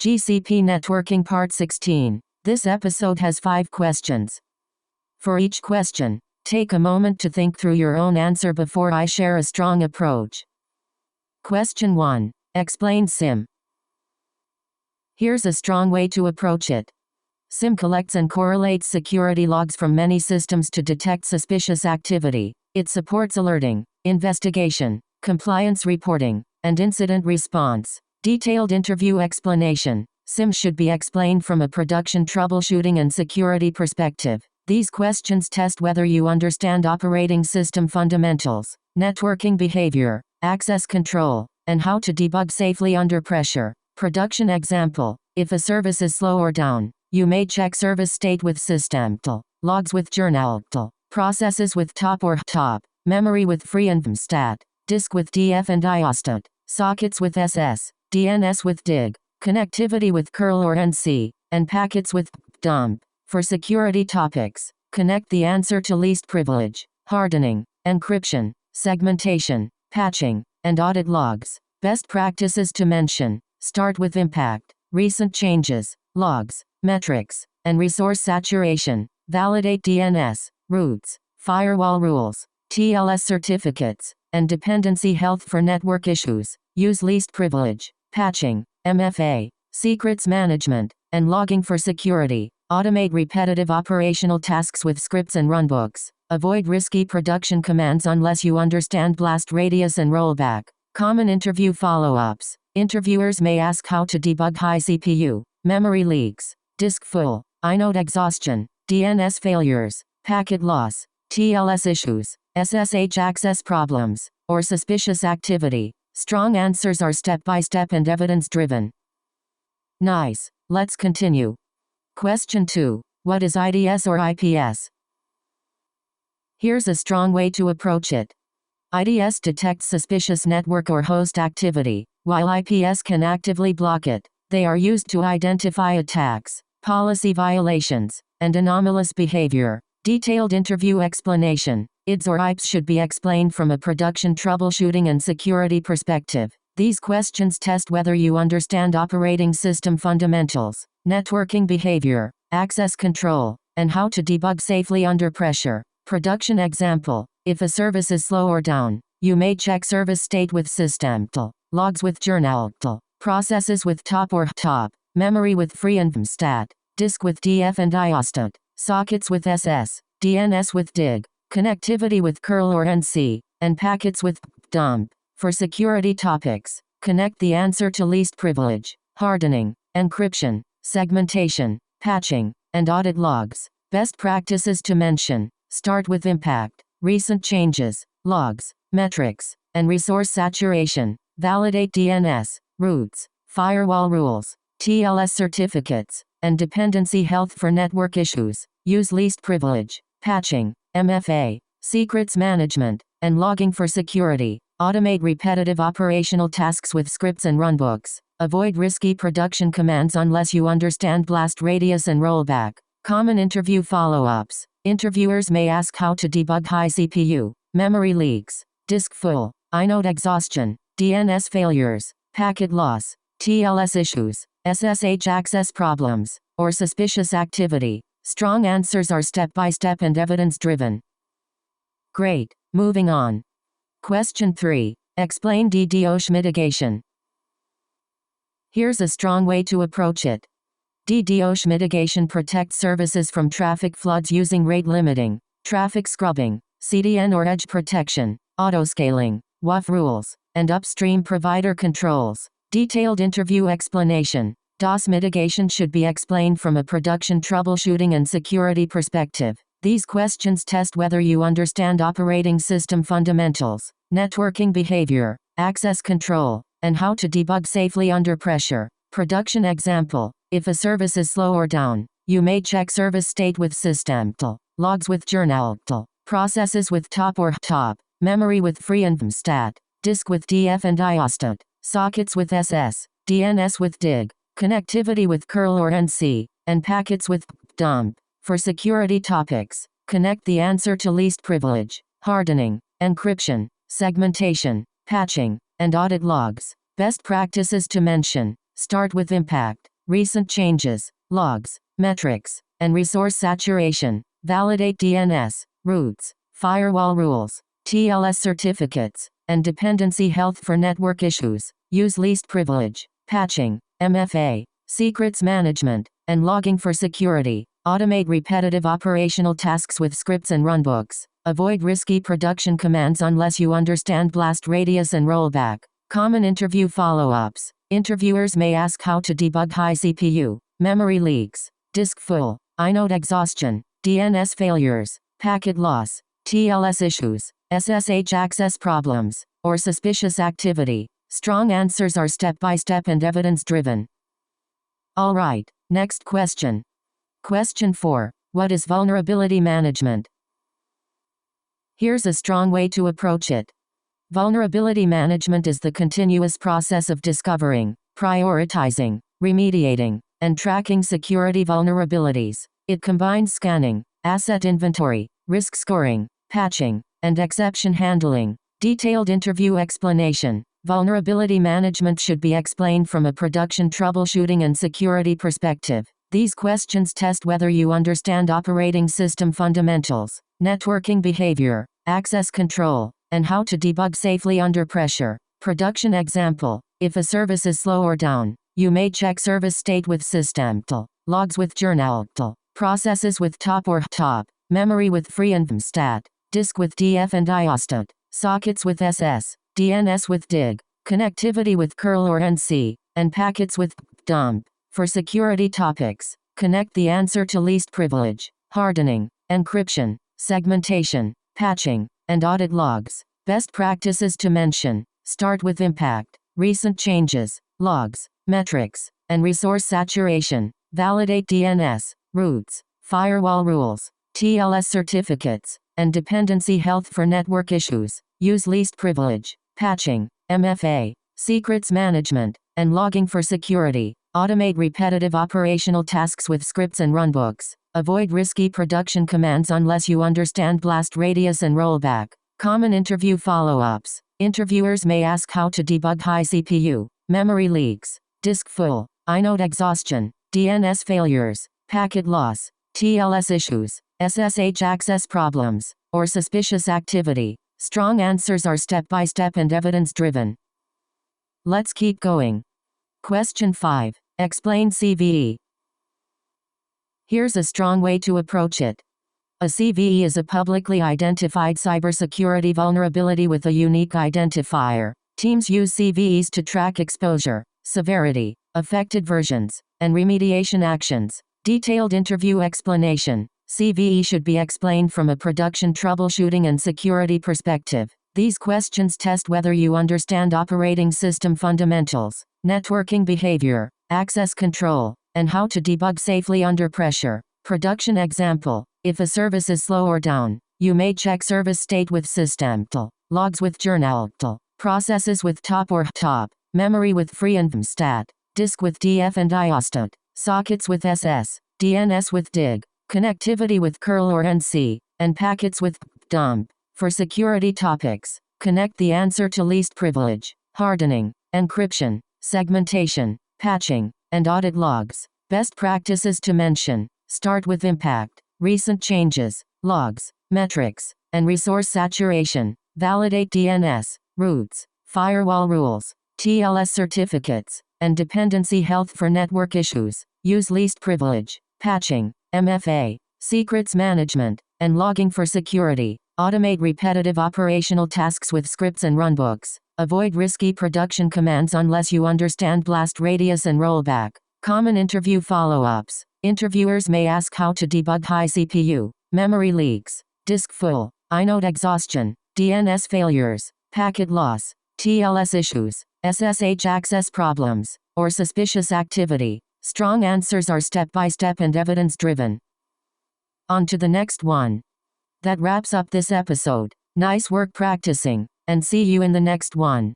GCP Networking Part 16. This episode has 5 questions. For each question, take a moment to think through your own answer before I share a strong approach. Question 1. Explain SIEM. Here's a strong way to approach it. SIEM collects and correlates security logs from many systems to detect suspicious activity. It supports alerting, investigation, compliance reporting, and incident response. Detailed interview explanation. SIEM should be explained from a production troubleshooting and security perspective. These questions test whether you understand operating system fundamentals, networking behavior, access control, and how to debug safely under pressure. Production example. If a service is slow or down, you may check service state with systemtl, logs with journaltl, processes with top or top, memory with free and stat, disk with df and iostat, sockets with ss, DNS with dig, connectivity with curl or nc, and packets with dump. For security topics, connect the answer to least privilege, hardening, encryption, segmentation, patching, and audit logs. Best practices to mention. Start with impact, recent changes, logs, metrics, and resource saturation. Validate DNS, routes, firewall rules, TLS certificates, and dependency health for network issues. Use least privilege, patching, MFA, secrets management, and logging for security. Automate repetitive operational tasks with scripts and runbooks. Avoid risky production commands unless you understand blast radius and rollback. Common interview follow-ups. Interviewers may ask how to debug high CPU, memory leaks, disk full, inode exhaustion, DNS failures, packet loss, TLS issues, SSH access problems, or suspicious activity. Strong answers are step-by-step and evidence-driven. Nice. Let's continue. Question 2. What is IDS or IPS? Here's a strong way to approach it. IDS detects suspicious network or host activity, while IPS can actively block it. They are used to identify attacks, policy violations, and anomalous behavior. Detailed interview explanation. IDS or IPS should be explained from a production troubleshooting and security perspective. These questions test whether you understand operating system fundamentals, networking behavior, access control, and how to debug safely under pressure. Production example. If a service is slow or down, you may check service state with systemtl, logs with journaltl, processes with top or top, memory with free and stat, disk with df and iostat, sockets with ss, DNS with dig, connectivity with curl or nc, and packets with dump. For security topics, connect the answer to least privilege, hardening, encryption, segmentation, patching, and audit logs. Best practices to mention. Start with impact, recent changes, logs, metrics, and resource saturation. Validate DNS, routes, firewall rules, TLS certificates, and dependency health for network issues. Use least privilege, patching, MFA, secrets management, and logging for security. Automate repetitive operational tasks with scripts and runbooks. Avoid risky production commands unless you understand blast radius and rollback. Common interview follow-ups. Interviewers may ask how to debug high CPU, memory leaks, disk full, inode exhaustion, DNS failures, packet loss, TLS issues, SSH access problems, or suspicious activity. Strong answers are step-by-step and evidence-driven. Great. Moving on. Question 3. Explain DDoS mitigation. Here's a strong way to approach it. DDoS mitigation protects services from traffic floods using rate limiting, traffic scrubbing, CDN or edge protection, autoscaling, WAF rules, and upstream provider controls. Detailed interview explanation. DOS mitigation should be explained from a production troubleshooting and security perspective. These questions test whether you understand operating system fundamentals, networking behavior, access control, and how to debug safely under pressure. Production example. If a service is slow or down, you may check service state with systemtl, logs with journaltl, processes with top or top, memory with free and stat, disk with df and iostat, sockets with ss, DNS with dig, connectivity with curl or nc, and packets with dump. For security topics, connect the answer to least privilege, hardening, encryption, segmentation, patching, and audit logs. Best practices to mention. Start with impact, recent changes, logs, metrics, and resource saturation. Validate DNS, routes, firewall rules, TLS certificates, and dependency health for network issues. Use least privilege, patching, MFA, secrets management, and logging for security. Automate repetitive operational tasks with scripts and runbooks. Avoid risky production commands unless you understand blast radius and rollback. Common interview follow-ups. Interviewers may ask how to debug high CPU, memory leaks, disk full, inode exhaustion, DNS failures, packet loss, TLS issues, SSH access problems, or suspicious activity. Strong answers are step-by-step and evidence-driven. Alright, next question. Question 4. What is vulnerability management? Here's a strong way to approach it. Vulnerability management is the continuous process of discovering, prioritizing, remediating, and tracking security vulnerabilities. It combines scanning, asset inventory, risk scoring, patching, and exception handling. Detailed interview explanation. Vulnerability management should be explained from a production troubleshooting and security perspective. These questions test whether you understand operating system fundamentals, networking behavior, access control, and how to debug safely under pressure. Production example. If a service is slow or down, you may check service state with systemtl, logs with journaltl, processes with top or top, memory with free and stat, disk with df and iostat, sockets with ss, DNS with dig, connectivity with curl or nc, and packets with dump. For security topics, connect the answer to least privilege, hardening, encryption, segmentation, patching, and audit logs. Best practices to mention. Start with impact, recent changes, logs, metrics, and resource saturation. Validate DNS, routes, firewall rules, TLS certificates, and dependency health for network issues. Use least privilege, patching, MFA, secrets management, and logging for security. Automate repetitive operational tasks with scripts and runbooks. Avoid risky production commands unless you understand blast radius and rollback. Common interview follow-ups. Interviewers may ask how to debug high CPU, memory leaks, disk full, inode exhaustion, DNS failures, packet loss, TLS issues, SSH access problems, or suspicious activity. Strong answers are step-by-step and evidence-driven. Let's keep going. Question 5. Explain CVE. Here's a strong way to approach it. A CVE is a publicly identified cybersecurity vulnerability with a unique identifier. Teams use CVEs to track exposure, severity, affected versions, and remediation actions. Detailed interview explanation. CVE should be explained from a production troubleshooting and security perspective. These questions test whether you understand operating system fundamentals, networking behavior, access control, and how to debug safely under pressure. Production example. If a service is slow or down, you may check service state with systemtl, logs with journaltl, processes with top or top, memory with free and stat, disk with df and iostat, sockets with ss, DNS with dig, connectivity with curl or nc, and packets with dump. For security topics, connect the answer to least privilege, hardening, encryption, segmentation, patching, and audit logs. Best practices to mention. Start with impact, recent changes, logs, metrics, and resource saturation. Validate DNS, routes, firewall rules, TLS certificates, and dependency health for network issues. Use least privilege, patching, MFA, secrets management, and logging for security. Automate repetitive operational tasks with scripts and runbooks. Avoid risky production commands unless you understand blast radius and rollback. Common interview follow-ups. Interviewers may ask how to debug high CPU, memory leaks, disk full, inode exhaustion, DNS failures, packet loss, TLS issues, SSH access problems, or suspicious activity. Strong answers are step-by-step and evidence-driven. On to the next one. That wraps up this episode. Nice work practicing, and see you in the next one.